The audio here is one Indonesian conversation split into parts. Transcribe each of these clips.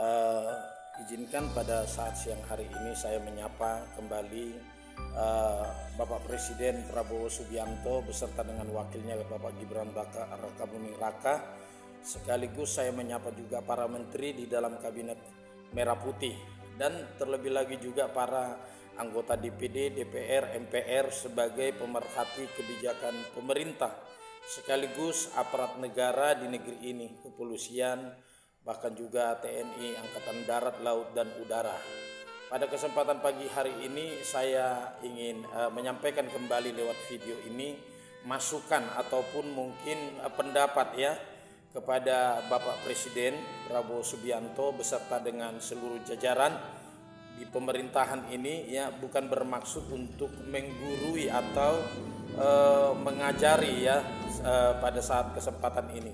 Eh, Izinkan pada saat siang hari ini saya menyapa kembali Bapak Presiden Prabowo Subianto beserta dengan wakilnya Bapak Gibran Raka Buming Raka. Sekaligus saya menyapa juga para menteri di dalam kabinet Merah Putih dan terlebih lagi juga para anggota DPD, DPR, MPR sebagai pemerhati kebijakan pemerintah sekaligus aparat negara di negeri ini, kepolisian, bahkan juga TNI, Angkatan Darat, Laut, dan Udara. Pada kesempatan pagi hari ini saya ingin menyampaikan kembali lewat video ini masukan ataupun mungkin pendapat ya kepada Bapak Presiden Prabowo Subianto beserta dengan seluruh jajaran di pemerintahan ini ya, bukan bermaksud untuk menggurui atau mengajari ya pada saat kesempatan ini.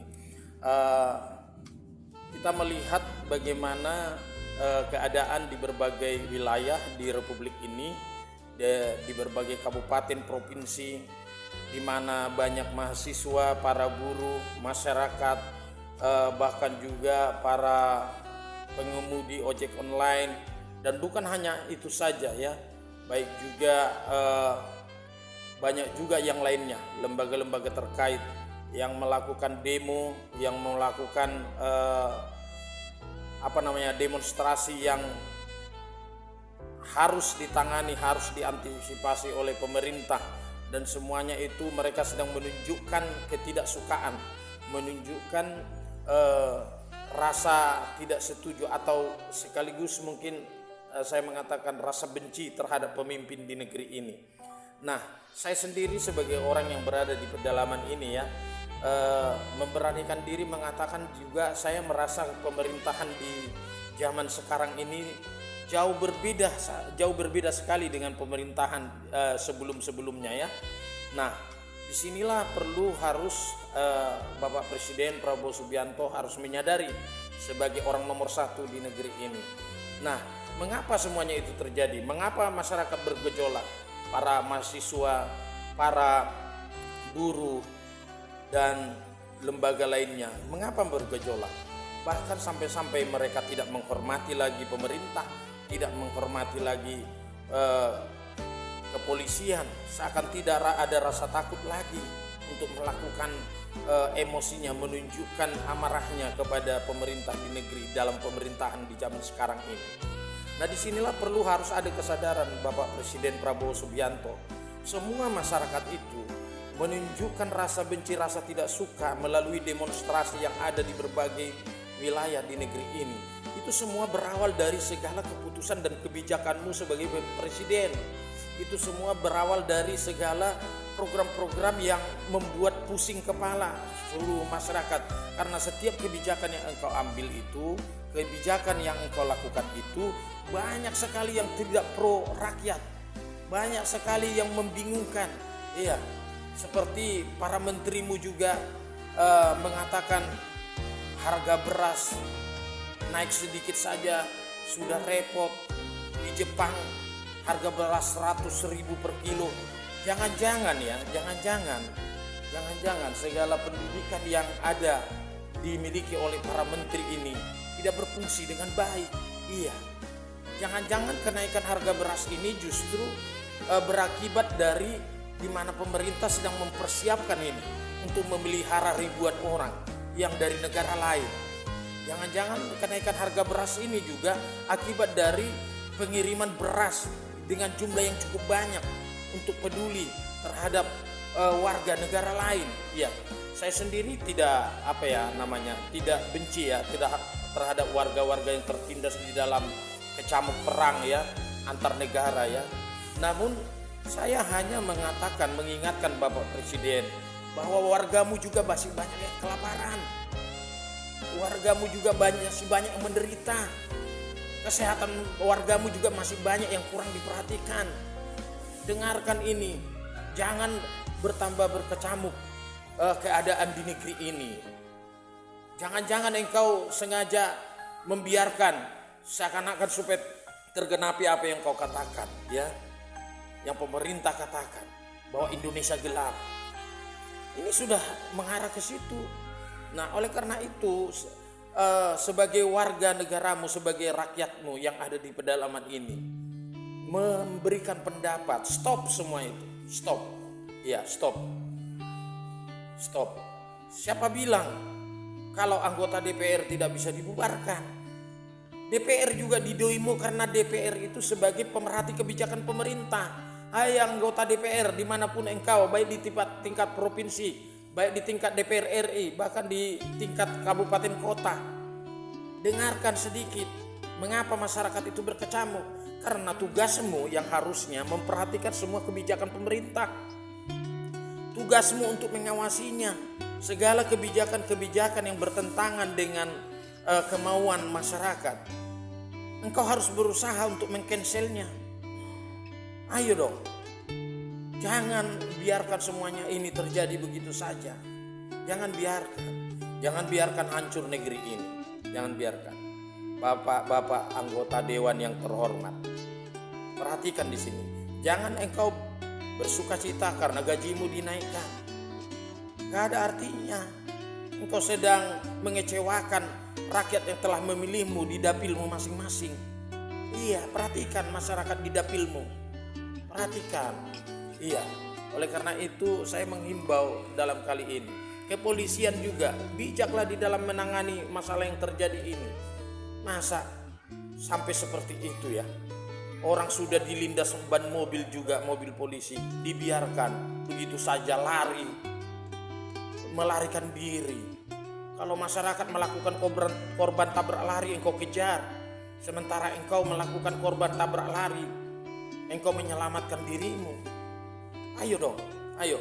Kita melihat bagaimana keadaan di berbagai wilayah di Republik ini, di berbagai kabupaten provinsi, di mana banyak mahasiswa, para buruh, masyarakat, bahkan juga para pengemudi ojek online, dan bukan hanya itu saja ya, baik juga banyak juga yang lainnya, lembaga-lembaga terkait yang melakukan demo, yang melakukan demonstrasi yang harus ditangani, harus diantisipasi oleh pemerintah, dan semuanya itu mereka sedang menunjukkan ketidaksukaan, menunjukkan rasa tidak setuju atau sekaligus mungkin saya mengatakan rasa benci terhadap pemimpin di negeri ini. Nah, saya sendiri sebagai orang yang berada di pedalaman ini ya, memberanikan diri mengatakan juga saya merasa pemerintahan di zaman sekarang ini jauh berbeda sekali dengan pemerintahan sebelum-sebelumnya ya. Nah, disinilah perlu harus Bapak Presiden Prabowo Subianto harus menyadari sebagai orang nomor satu di negeri ini. Nah, mengapa semuanya itu terjadi? Mengapa masyarakat bergejolak? Para mahasiswa, para buruh, dan lembaga lainnya, mengapa bergejolak? Bahkan sampai-sampai mereka tidak menghormati lagi pemerintah, tidak menghormati lagi kepolisian, seakan tidak ada rasa takut lagi untuk melakukan emosinya, menunjukkan amarahnya kepada pemerintah di negeri dalam pemerintahan di zaman sekarang ini. Nah, disinilah perlu harus ada kesadaran Bapak Presiden Prabowo Subianto. Semua masyarakat itu menunjukkan rasa benci, rasa tidak suka melalui demonstrasi yang ada di berbagai wilayah di negeri ini. Itu semua berawal dari segala keputusan dan kebijakanmu sebagai presiden. Itu semua berawal dari segala program-program yang membuat pusing kepala seluruh masyarakat. Karena setiap kebijakan yang engkau ambil itu, kebijakan yang engkau lakukan itu banyak sekali yang tidak pro rakyat, banyak sekali yang membingungkan. Iya, seperti para menterimu juga mengatakan harga beras naik sedikit saja sudah repot. Di Jepang harga beras 100.000 per kilo. Jangan-jangan segala pendidikan yang ada dimiliki oleh para menteri ini tidak berfungsi dengan baik. Iya, jangan-jangan kenaikan harga beras ini justru berakibat dari di mana pemerintah sedang mempersiapkan ini untuk memelihara ribuan orang yang dari negara lain. Jangan-jangan kenaikan harga beras ini juga akibat dari pengiriman beras dengan jumlah yang cukup banyak untuk peduli terhadap warga negara lain. Ya, saya sendiri tidak tidak benci ya, tidak terhadap warga-warga yang tertindas di dalam kecamuk perang ya antar negara ya. Namun saya hanya mengingatkan Bapak Presiden bahwa wargamu juga masih banyak yang kelaparan. Wargamu juga masih banyak yang menderita. Kesehatan wargamu juga masih banyak yang kurang diperhatikan. Dengarkan ini, jangan bertambah berkecamuk keadaan di negeri ini. Jangan-jangan engkau sengaja membiarkan seakan-akan supaya tergenapi apa yang kau katakan ya, yang pemerintah katakan bahwa Indonesia gelap. Ini sudah mengarah ke situ. Nah, oleh karena itu sebagai warga negaramu, sebagai rakyatmu yang ada di pedalaman ini, memberikan pendapat. Stop semua itu, stop. Ya, stop. Siapa bilang kalau anggota DPR tidak bisa dibubarkan? DPR juga didoimu karena DPR itu sebagai pemerhati kebijakan pemerintah. Hai anggota DPR dimanapun engkau, baik di tingkat provinsi, baik di tingkat DPR RI, bahkan di tingkat kabupaten kota, dengarkan sedikit mengapa masyarakat itu berkecamuk. Karena tugasmu yang harusnya memperhatikan semua kebijakan pemerintah, tugasmu untuk mengawasinya. Segala kebijakan-kebijakan yang bertentangan dengan kemauan masyarakat, engkau harus berusaha untuk mengcancelnya. Ayo dong, jangan biarkan semuanya ini terjadi begitu saja. Jangan biarkan hancur negeri ini. Jangan biarkan. Bapak-bapak anggota dewan yang terhormat, perhatikan di sini. Jangan engkau bersukacita karena gajimu dinaikkan. Gak ada artinya. Engkau sedang mengecewakan rakyat yang telah memilihmu di dapilmu masing-masing. Iya, perhatikan masyarakat di dapilmu. Perhatikan. Iya, oleh karena itu saya menghimbau dalam kali ini. Kepolisian juga bijaklah di dalam menangani masalah yang terjadi ini. Masa sampai seperti itu ya? Orang sudah dilindas ban mobil juga, mobil polisi, dibiarkan begitu saja lari, melarikan diri. Kalau masyarakat melakukan korban tabrak lari, engkau kejar. Sementara engkau melakukan korban tabrak lari, engkau menyelamatkan dirimu. Ayo dong, ayo.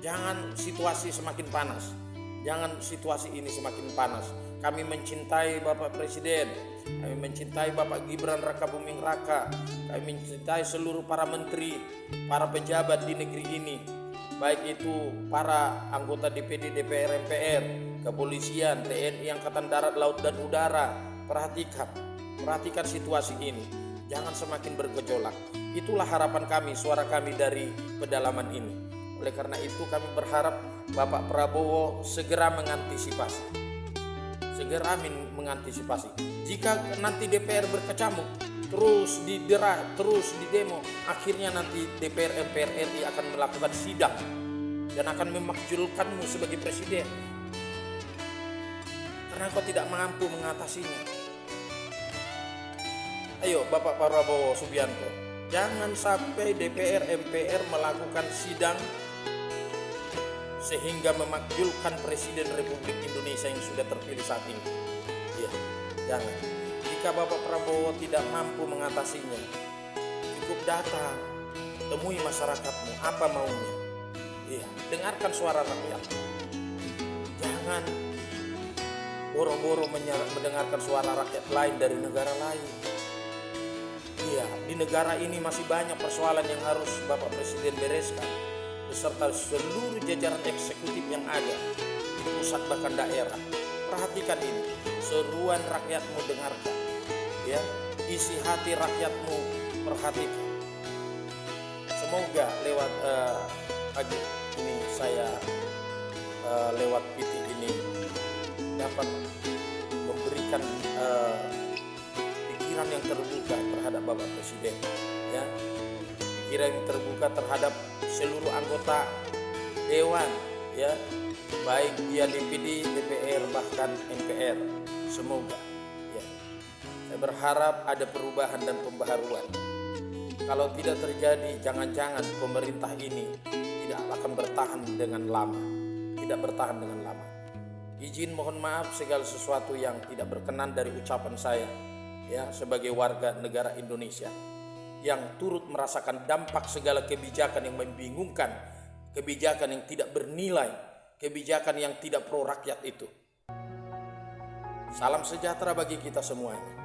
Jangan situasi semakin panas. Jangan situasi ini semakin panas. Kami mencintai Bapak Presiden. Kami mencintai Bapak Gibran Rakabuming Raka. Kami mencintai seluruh para menteri, para pejabat di negeri ini. Baik itu para anggota DPD, DPR, MPR, kepolisian, TNI, Angkatan Darat, Laut dan Udara. Perhatikan situasi ini. Jangan semakin bergejolak. Itulah harapan kami, suara kami dari pedalaman ini. Oleh karena itu kami berharap Bapak Prabowo segera mengantisipasi. Jika nanti DPR berkecamuk, terus didera, terus didemo, akhirnya nanti DPR MPR RI akan melakukan sidang dan akan memakzulkanmu sebagai presiden karena kau tidak mampu mengatasinya. Ayo Bapak Prabowo Subianto, jangan sampai DPR MPR melakukan sidang sehingga memakzulkan Presiden Republik Indonesia yang sudah terpilih saat ini. Ya, jangan. Jika Bapak Prabowo tidak mampu mengatasinya, cukup datang, temui masyarakatmu, apa maunya. Ya, dengarkan suara rakyat. Jangan boro-boro mendengarkan suara rakyat lain dari negara lain. Iya, di negara ini masih banyak persoalan yang harus Bapak Presiden bereskan beserta seluruh jajaran eksekutif yang ada di pusat bahkan daerah. Perhatikan ini, seruan rakyatmu dengarkan, ya, isi hati rakyatmu perhatikan. Semoga lewat pagi ini saya lewat PT ini dapat memberikan pikiran yang terbuka terhadap Bapak Presiden, ya, pikiran yang terbuka terhadap seluruh anggota dewan, ya, baik dia DPD, DPR bahkan MPR. Semoga, ya, saya berharap ada perubahan dan pembaharuan. Kalau tidak terjadi, jangan-jangan pemerintah ini tidak akan bertahan dengan lama, Izin mohon maaf segala sesuatu yang tidak berkenan dari ucapan saya, ya, sebagai warga negara Indonesia yang turut merasakan dampak segala kebijakan yang membingungkan, kebijakan yang tidak bernilai, kebijakan yang tidak pro rakyat itu. Salam sejahtera bagi kita semuanya.